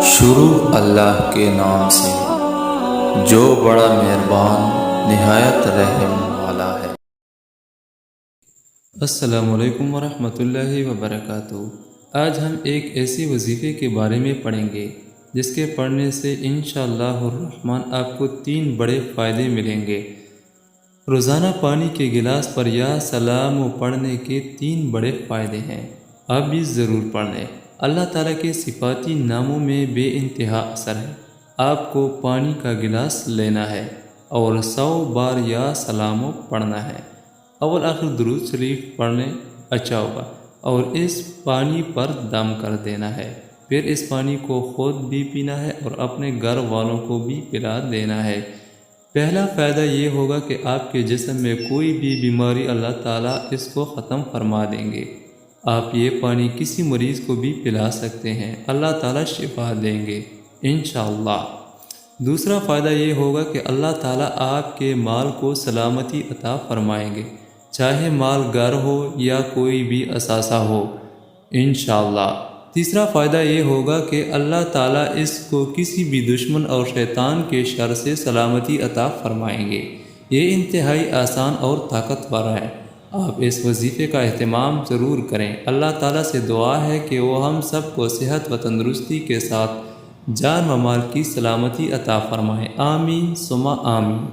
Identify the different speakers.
Speaker 1: شروع اللہ کے نام سے جو بڑا مہربان نہایت رحم والا ہے۔
Speaker 2: السلام علیکم ورحمۃ اللہ وبرکاتہ۔ آج ہم ایک ایسی وظیفے کے بارے میں پڑھیں گے جس کے پڑھنے سے انشاءاللہ الرحمن آپ کو 3 بڑے فائدے ملیں گے۔ روزانہ پانی کے گلاس پر یا سلام پڑھنے کے 3 بڑے فائدے ہیں، آپ بھی ضرور پڑھ لیں۔ اللہ تعالیٰ کے صفاتی ناموں میں بے انتہا اثر ہے۔ آپ کو پانی کا گلاس لینا ہے اور 100 بار یا سلام پڑھنا ہے۔ اول آخر درود شریف پڑھنے اچھا ہوگا اور اس پانی پر دم کر دینا ہے، پھر اس پانی کو خود بھی پینا ہے اور اپنے گھر والوں کو بھی پلا دینا ہے۔ پہلا فائدہ یہ ہوگا کہ آپ کے جسم میں کوئی بھی بیماری اللہ تعالیٰ اس کو ختم فرما دیں گے۔ آپ یہ پانی کسی مریض کو بھی پلا سکتے ہیں، اللہ تعالیٰ شفا دیں گے انشاءاللہ۔ دوسرا فائدہ یہ ہوگا کہ اللہ تعالیٰ آپ کے مال کو سلامتی عطا فرمائیں گے، چاہے مال گھر ہو یا کوئی بھی اثاثہ ہو انشاءاللہ۔ تیسرا فائدہ یہ ہوگا کہ اللہ تعالیٰ اس کو کسی بھی دشمن اور شیطان کے شر سے سلامتی عطا فرمائیں گے۔ یہ انتہائی آسان اور طاقتور ہے، آپ اس وظیفے کا اہتمام ضرور کریں۔ اللہ تعالیٰ سے دعا ہے کہ وہ ہم سب کو صحت و تندرستی کے ساتھ جان و مال کی سلامتی عطا فرمائے، آمین ثم آمین۔